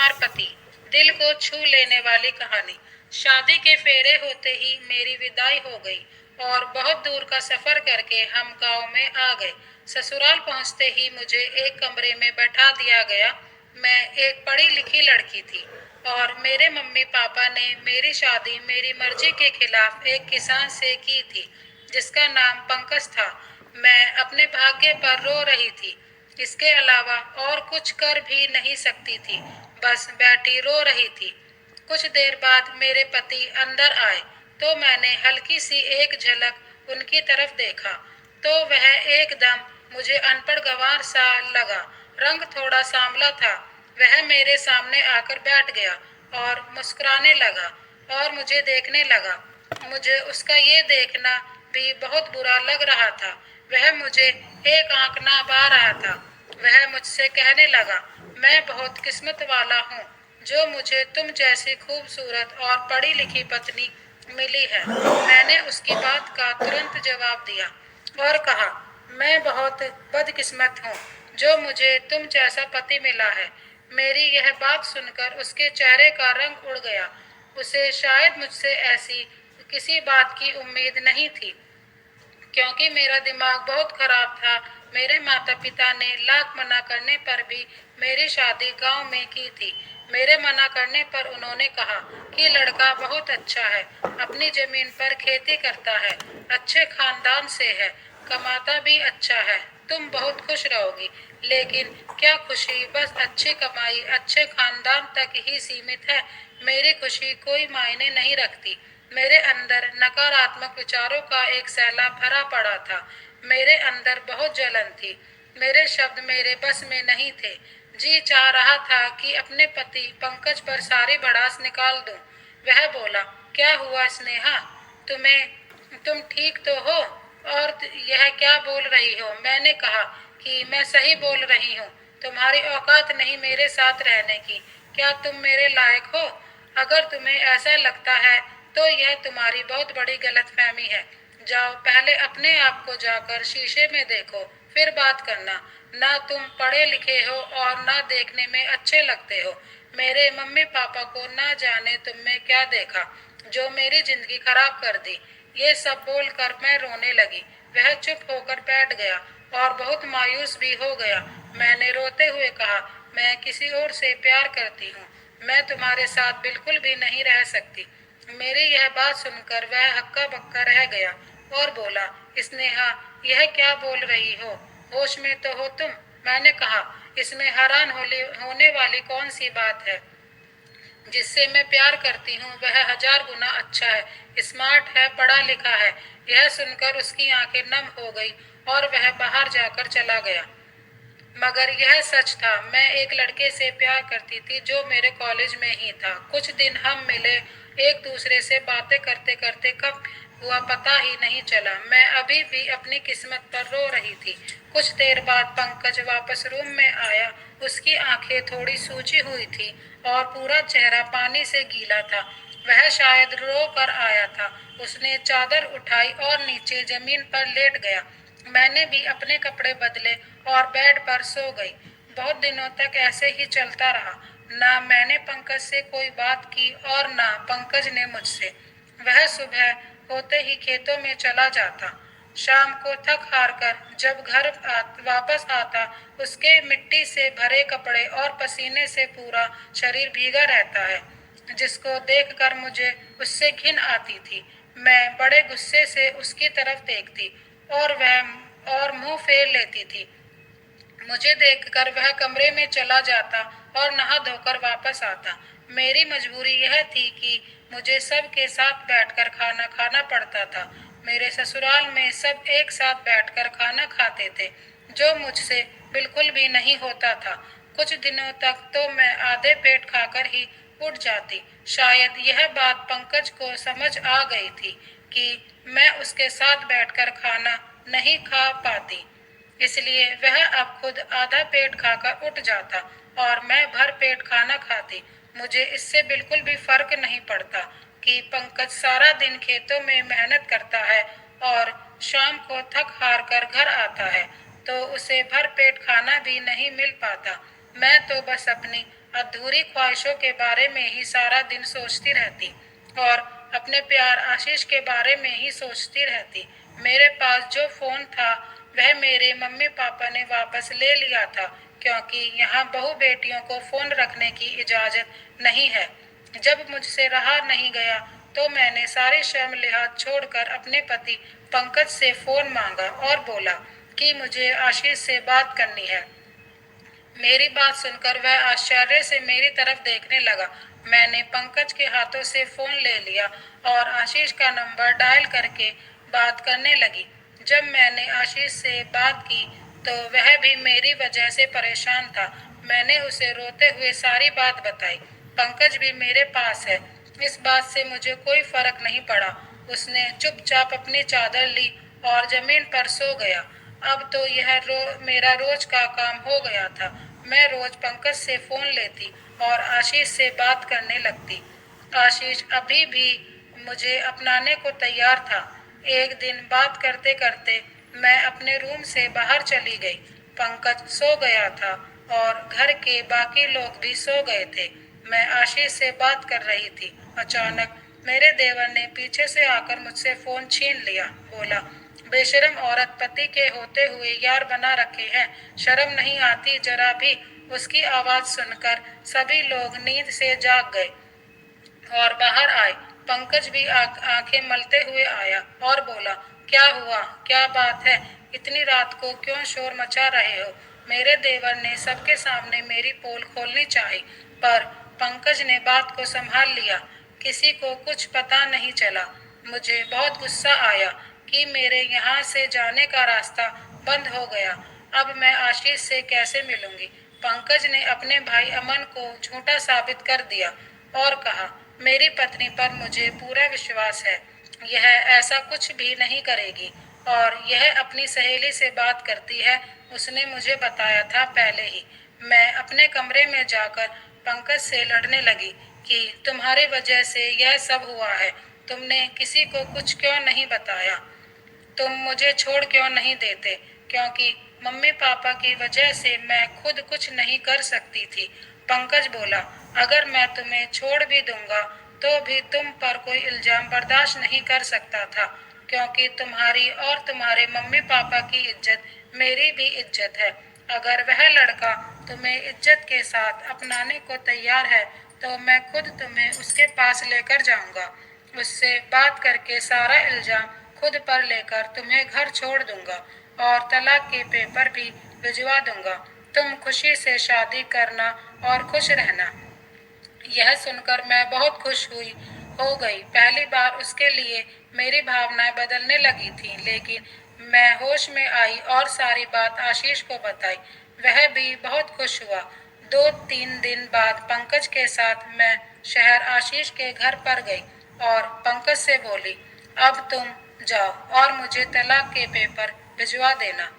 राजकुमार पति, दिल को छू लेने वाली कहानी। शादी के फेरे होते ही मेरी विदाई हो गई और बहुत दूर का सफर करके हम गांव में आ गए। ससुराल पहुंचते ही मुझे एक कमरे में बैठा दिया गया। मैं एक पढ़ी लिखी लड़की थी और मेरे मम्मी पापा ने मेरी शादी मेरी मर्जी के खिलाफ एक किसान से की थी जिसका नाम पंकज था। मैं अपने भाग्य पर रो रही थी। इसके अलावा और कुछ कर भी नहीं सकती थी, बस बैठी रो रही थी। कुछ देर बाद मेरे पति अंदर आए तो मैंने हल्की सी एक झलक उनकी तरफ देखा तो वह एकदम मुझे अनपढ़ गंवार सा लगा। रंग थोड़ा सांवला था। वह मेरे सामने आकर बैठ गया और मुस्कुराने लगा और मुझे देखने लगा। मुझे उसका ये देखना भी बहुत बुरा लग रहा था। वह मुझे एक आंख ना बहा रहा था। वह मुझसे कहने लगा, मैं बहुत किस्मत वाला हूँ जो मुझे तुम जैसी खूबसूरत और पढ़ी लिखी पत्नी मिली है। मैंने उसकी बात का तुरंत जवाब दिया और कहा, मैं बहुत बदकिस्मत हूँ जो मुझे तुम जैसा पति मिला है। मेरी यह बात सुनकर उसके चेहरे का रंग उड़ गया। उसे शायद मुझसे ऐसी किसी बात की उम्मीद नहीं थी, क्योंकि मेरा दिमाग बहुत खराब था। मेरे माता पिता ने लाख मना करने पर भी मेरी शादी गांव में की थी। मेरे मना करने पर उन्होंने कहा कि लड़का बहुत अच्छा है, अपनी जमीन पर खेती करता है, अच्छे खानदान से है, कमाता भी अच्छा है, तुम बहुत खुश रहोगी। लेकिन क्या खुशी बस अच्छी कमाई अच्छे खानदान तक ही सीमित है? मेरी खुशी कोई मायने नहीं रखती। मेरे अंदर नकारात्मक विचारों का एक सैलाब भरा पड़ा था। मेरे अंदर बहुत जलन थी। मेरे शब्द मेरे बस में नहीं थे। जी चाह रहा था कि अपने पति पंकज पर सारी भड़ास निकाल दूं। वह बोला, क्या हुआ स्नेहा, तुम ठीक तो हो? और यह क्या बोल रही हो? मैंने कहा कि मैं सही बोल रही हूँ। तुम्हारी औकात नहीं मेरे साथ रहने की। क्या तुम मेरे लायक हो? अगर तुम्हें ऐसा लगता है तो यह तुम्हारी बहुत बड़ी गलतफहमी है। जाओ पहले अपने आप को जाकर शीशे में देखो, फिर बात करना। ना तुम पढ़े लिखे हो और ना देखने में अच्छे लगते हो। मेरे मम्मी पापा को ना जाने तुम में क्या देखा जो मेरी जिंदगी खराब कर दी। ये सब बोलकर मैं रोने लगी। वह चुप होकर बैठ गया और बहुत मायूस भी हो गया। मैंने रोते हुए कहा, मैं किसी और से प्यार करती हूँ। मैं तुम्हारे साथ बिल्कुल भी नहीं रह सकती। मेरी यह बात सुनकर वह हक्का बक्का रह गया और बोला, स्नेहा, यह क्या बोल रही हो? होश में तो हो तुम? मैंने कहा, इसमें हैरान होने वाली कौन सी बात है? जिससे मैं प्यार करती हूँ वह 1000 गुना अच्छा है, स्मार्ट है, पढ़ा लिखा है। यह सुनकर उसकी आंखें नम हो गई और वह बाहर जाकर चला गया। मगर यह सच था, मैं एक लड़के से प्यार करती थी जो मेरे कॉलेज में ही था। कुछ दिन हम मिले, एक दूसरे से बातें करते करते कब हुआ पता ही नहीं चला। मैं अभी भी अपनी किस्मत पर रो रही थी। कुछ देर बाद पंकज वापस रूम में आया। उसकी आंखें थोड़ी सूजी हुई थी और पूरा चेहरा पानी से गीला था। वह शायद रो कर आया था। उसने चादर उठाई और नीचे जमीन पर लेट गया। मैंने भी अपने कपड़े बदले और बेड पर सो गई। बहुत दिनों तक ऐसे ही चलता रहा। ना मैंने पंकज से कोई बात की और ना पंकज ने मुझसे। वह सुबह होते ही खेतों में चला जाता। शाम को थक हार कर जब वापस आता, उसके मिट्टी से भरे कपड़े और पसीने से पूरा शरीर भीगा रहता है, जिसको देखकर मुझे उससे घिन आती थी। मैं बड़े गुस्से से उसकी तरफ देखती और मुंह फेर लेती थी। मुझे देखकर वह कमरे में चला जाता और नहा धोकर वापस आता। मेरी मजबूरी यह थी कि मुझे सबके साथ बैठकर खाना खाना पड़ता था। मेरे ससुराल में सब एक साथ बैठकर खाना खाते थे, जो मुझसे बिल्कुल भी नहीं होता था। कुछ दिनों तक तो मैं आधे पेट खाकर ही उठ जाती। शायद यह बात पंकज को समझ आ गई थी कि मैं उसके साथ बैठकर खाना नहीं खा पाती, इसलिए वह अब खुद आधा पेट खाकर उठ जाता और मैं भर पेट खाना खाती। मुझे इससे बिल्कुल भी फर्क नहीं पड़ता कि पंकज सारा दिन खेतों में मेहनत करता है और शाम को थक हार कर घर आता है तो उसे भर पेट खाना भी नहीं मिल पाता। मैं तो बस अपनी अधूरी ख्वाहिशों के बारे में ही सारा दिन सोचती रहती और अपने प्यार आशीष के बारे में ही सोचती रहती। मेरे पास जो फोन था वह मेरे मम्मी पापा ने वापस ले लिया था, क्योंकि यहाँ बहू बेटियों को फोन रखने की इजाजत नहीं है। जब मुझसे रहा नहीं गया तो मैंने सारी शर्म लिहाज छोड़कर अपने पति पंकज से फोन मांगा और बोला कि मुझे आशीष से बात करनी है। मेरी बात सुनकर वह आश्चर्य से मेरी तरफ देखने लगा। मैंने पंकज के हाथों से फोन ले लिया और आशीष का नंबर डायल करके बात करने लगी। जब मैंने आशीष से बात की तो वह भी मेरी वजह से परेशान था। मैंने उसे रोते हुए सारी बात बताई। पंकज भी मेरे पास है, इस बात से मुझे कोई फर्क नहीं पड़ा। उसने चुपचाप अपनी चादर ली और जमीन पर सो गया। अब तो यह मेरा रोज का काम हो गया था। मैं रोज पंकज से फोन लेती और आशीष से बात करने लगती। आशीष अभी भी मुझे अपनाने को तैयार था। एक दिन बात करते करते मैं अपने रूम से बाहर चली गई। पंकज सो गया था और घर के बाकी लोग भी सो गए थे। मैं आशीष से बात कर रही थी। अचानक मेरे देवर ने पीछे से आकर मुझसे फोन छीन लिया। बोला, बेशरम औरत, पति के होते हुए यार बना रखे हैं, शर्म नहीं आती जरा भी। उसकी आवाज सुनकर सभी लोग नींद से जाग गए और बाहर आए। पंकज भी आंखें मलते हुए आया और बोला, क्या हुआ, क्या बात है, इतनी रात को क्यों शोर मचा रहे हो? मेरे देवर ने सबके सामने मेरी पोल खोलनी चाही, पर पंकज ने बात को संभाल लिया। किसी को कुछ पता नहीं चला। मुझे बहुत गुस्सा आया कि मेरे यहाँ से जाने का रास्ता बंद हो गया। अब मैं आशीष से कैसे मिलूंगी? पंकज ने अपने भाई अमन को झूठा साबित कर दिया और कहा, मेरी पत्नी पर मुझे पूरा विश्वास है, यह ऐसा कुछ भी नहीं करेगी और यह अपनी सहेली से बात करती है। उसने मुझे बताया था पहले ही। मैं अपने कमरे में जाकर पंकज से लड़ने लगी कि तुम्हारी वजह से यह सब हुआ है। तुमने किसी को कुछ क्यों नहीं बताया? तुम मुझे छोड़ क्यों नहीं देते? क्योंकि मम्मी पापा की वजह से मैं खुद कुछ नहीं कर सकती थी। पंकज बोला, अगर मैं तुम्हें छोड़ भी दूंगा तो भी तुम पर कोई इल्जाम बर्दाश्त नहीं कर सकता था, क्योंकि तुम्हारी और तुम्हारे मम्मी पापा की इज्जत मेरी भी इज्जत है। अगर वह लड़का तुम्हें इज्जत के साथ अपनाने को तैयार है तो मैं खुद तुम्हें उसके पास लेकर जाऊंगा। उससे बात करके सारा इल्जाम खुद पर लेकर तुम्हें घर छोड़ दूंगा और तलाक के पेपर भी भिजवा दूंगा। तुम खुशी से शादी करना और खुश रहना। यह सुनकर मैं बहुत खुश हो गई। पहली बार उसके लिए मेरी भावनाएं बदलने लगी थी। लेकिन मैं होश में आई और सारी बात आशीष को बताई। वह भी बहुत खुश हुआ। 2-3 दिन बाद पंकज के साथ मैं शहर आशीष के घर पर गई और पंकज से बोली, अब तुम जाओ और मुझे तलाक के पेपर भिजवा देना।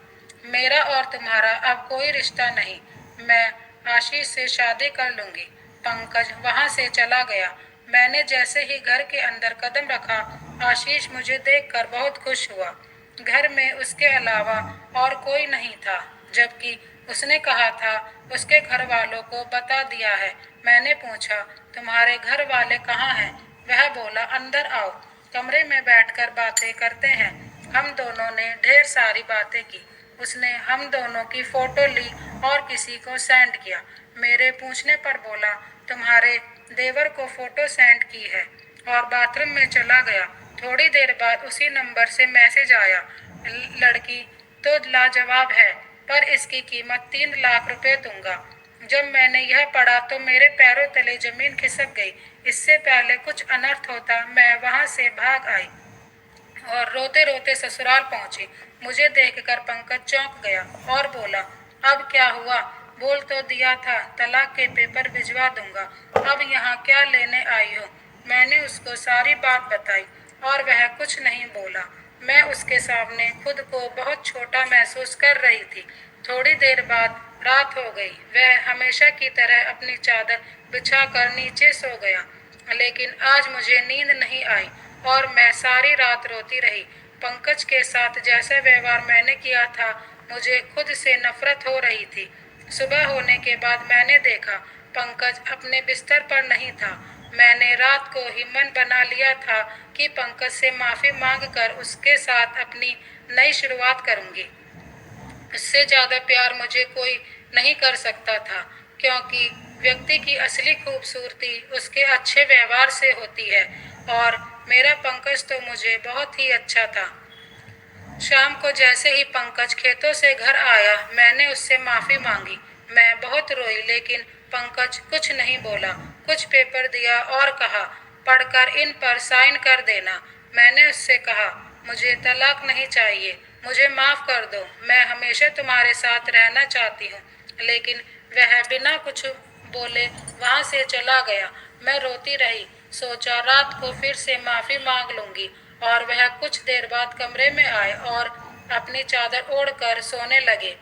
मेरा और तुम्हारा अब कोई रिश्ता नहीं। मैं आशीष से शादी कर लूंगी। पंकज वहां से चला गया। मैंने जैसे ही घर के अंदर कदम रखा, आशीष मुझे देखकर बहुत खुश हुआ। घर में उसके अलावा और कोई नहीं था, जबकि उसने कहा था उसके घर वालों को बता दिया है। मैंने पूछा, तुम्हारे घर वाले कहाँ हैं? वह बोला, अंदर आओ, कमरे में बैठकर बातें करते हैं। हम दोनों ने ढेर सारी बातें की। उसने हम दोनों की फोटो ली और किसी को सेंड किया। मेरे पूछने पर बोला, तुम्हारे देवर को फोटो सेंड की है, और बाथरूम में चला गया। थोड़ी देर बाद उसी नंबर से मैसेज आया, लड़की तो लाजवाब है, पर इसकी कीमत 3 लाख रुपए दूंगा। जब मैंने यह पढ़ा तो मेरे पैरों तले जमीन खिसक गई। इससे पहले कुछ अनर्थ होता मैं वहां से भाग आई और रोते रोते ससुराल पहुंची। मुझे देखकर पंकज चौंक गया और बोला, अब क्या हुआ? बोल तो दिया था तलाक के पेपर भिजवा दूंगा, अब यहाँ क्या लेने आई हो? मैंने उसको सारी बात बताई और वह कुछ नहीं बोला। मैं उसके सामने खुद को बहुत छोटा महसूस कर रही थी। थोड़ी देर बाद रात हो गई। वह हमेशा की तरह अपनी चादर बिछाकर नीचे सो गया, लेकिन आज मुझे नींद नहीं आई और मैं सारी रात रोती रही। पंकज के साथ जैसा व्यवहार मैंने किया था, मुझे खुद से नफरत हो रही थी। सुबह होने के बाद मैंने देखा पंकज अपने बिस्तर पर नहीं था। मैंने रात को ही मन बना लिया था कि पंकज से माफी मांगकर उसके साथ अपनी नई शुरुआत करूंगी। उससे ज्यादा प्यार मुझे कोई नहीं कर सकता था, क्योंकि व्यक्ति की असली खूबसूरती उसके अच्छे व्यवहार से होती है। और मेरा पंकज तो मुझे बहुत ही अच्छा था। शाम को जैसे ही पंकज खेतों से घर आया, मैंने उससे माफी मांगी। मैं बहुत रोई, लेकिन पंकज कुछ नहीं बोला। कुछ पेपर दिया और कहा, पढ़कर इन पर साइन कर देना। मैंने उससे कहा, मुझे तलाक नहीं चाहिए, मुझे माफ कर दो, मैं हमेशा तुम्हारे साथ रहना चाहती हूँ। लेकिन वह बिना कुछ बोले वहां से चला गया। मैं रोती रही, सोचा रात को फिर से माफी मांग लूंगी। और वह कुछ देर बाद कमरे में आए और अपनी चादर ओढ़कर सोने लगे।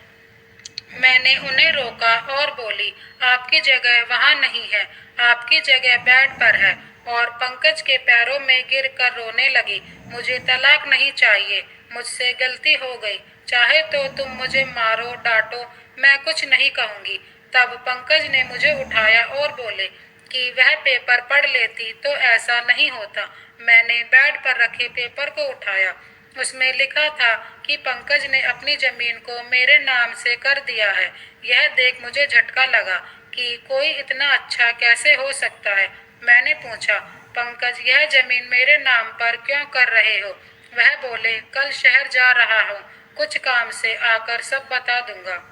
मैंने उन्हें रोका और बोली, आपकी जगह वहां नहीं है, आपकी जगह बेड पर है। और पंकज के पैरों में गिर कर रोने लगी। मुझे तलाक नहीं चाहिए, मुझसे गलती हो गई, चाहे तो तुम मुझे मारो डांटो, मैं कुछ नहीं कहूंगी। तब पंकज ने मुझे उठाया और बोले कि वह पेपर पढ़ लेती तो ऐसा नहीं होता। मैंने बेड पर रखे पेपर को उठाया। उसमें लिखा था कि पंकज ने अपनी जमीन को मेरे नाम से कर दिया है। यह देख मुझे झटका लगा कि कोई इतना अच्छा कैसे हो सकता है। मैंने पूछा, पंकज यह जमीन मेरे नाम पर क्यों कर रहे हो? वह बोले, कल शहर जा रहा हूँ, कुछ काम से, आकर सब बता दूंगा।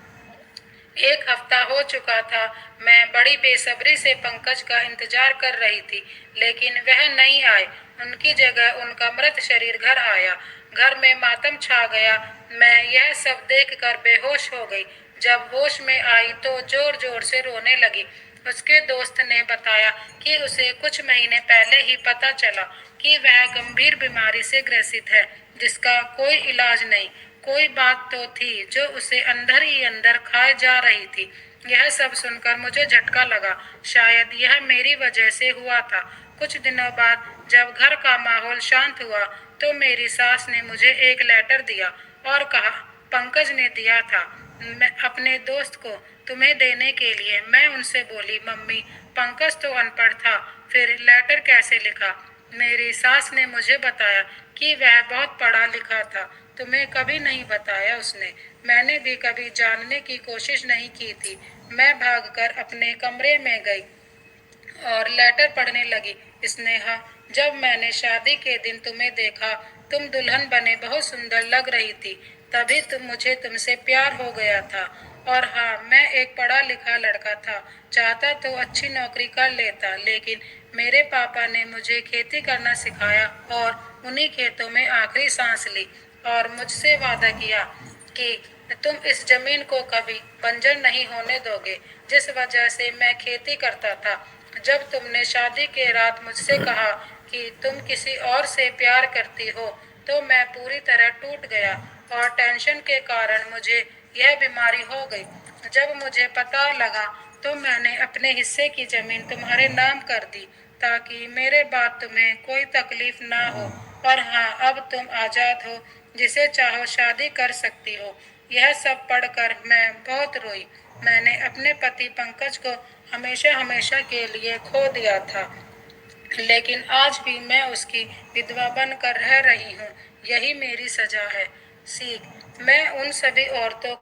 एक हफ्ता हो चुका था। मैं बड़ी बेसब्री से पंकज का इंतजार कर रही थी, लेकिन वह नहीं आए। उनकी जगह उनका मृत शरीर घर आया। घर में मातम छा गया। मैं यह सब देखकर बेहोश हो गई। जब होश में आई तो जोर जोर से रोने लगी। उसके दोस्त ने बताया कि उसे कुछ महीने पहले ही पता चला कि वह गंभीर बीमारी से ग्रसित है, जिसका कोई इलाज नहीं। कोई बात तो थी जो उसे अंदर ही अंदर खाए जा रही थी। यह सब सुनकर मुझे झटका लगा। शायद यह मेरी वजह से हुआ था। कुछ दिनों बाद जब घर का माहौल शांत हुआ तो मेरी सास ने मुझे एक लेटर दिया और कहा, पंकज ने दिया था, मैं अपने दोस्त को तुम्हें देने के लिए। मैं उनसे बोली, मम्मी पंकज तो अनपढ़ था, फिर लेटर कैसे लिखा? मेरी सास ने मुझे बताया कि वह बहुत पढ़ा लिखा था, तुम्हें कभी नहीं बताया उसने। मैंने भी कभी जानने की कोशिश नहीं की थी। मैं भागकर अपने कमरे में गई और लेटर पढ़ने लगी। स्नेहा, जब मैंने शादी के दिन तुम्हें देखा, तुम दुल्हन बने बहुत सुंदर लग रही थी। तभी मुझे तुमसे प्यार हो गया था। और हाँ, मैं एक पढ़ा लिखा लड़का था, चाहता तो अच्छी नौकरी कर लेता, लेकिन मेरे पापा ने मुझे खेती करना सिखाया और उन्हीं खेतों में आखिरी सांस ली। और मुझसे वादा किया कि तुम इस जमीन को कभी बंजर नहीं होने दोगे, जिस वजह से मैं खेती करता था। जब तुमने शादी के रात मुझसे कहा कि तुम किसी और से प्यार करती हो, तो मैं पूरी तरह टूट गया और टेंशन के कारण मुझे यह बीमारी हो गई। जब मुझे पता लगा तो मैंने अपने हिस्से की जमीन तुम्हारे नाम कर दी, ताकि मेरे बाद तुम्हें कोई तकलीफ ना हो। और हाँ, अब तुम आजाद हो, जिसे चाहो शादी कर सकती हो। यह सब पढ़कर मैं बहुत रोई। मैंने अपने पति पंकज को हमेशा हमेशा के लिए खो दिया था, लेकिन आज भी मैं उसकी विधवा बनकर रह रही हूँ। यही मेरी सजा है। सीख, मैं उन सभी औरतों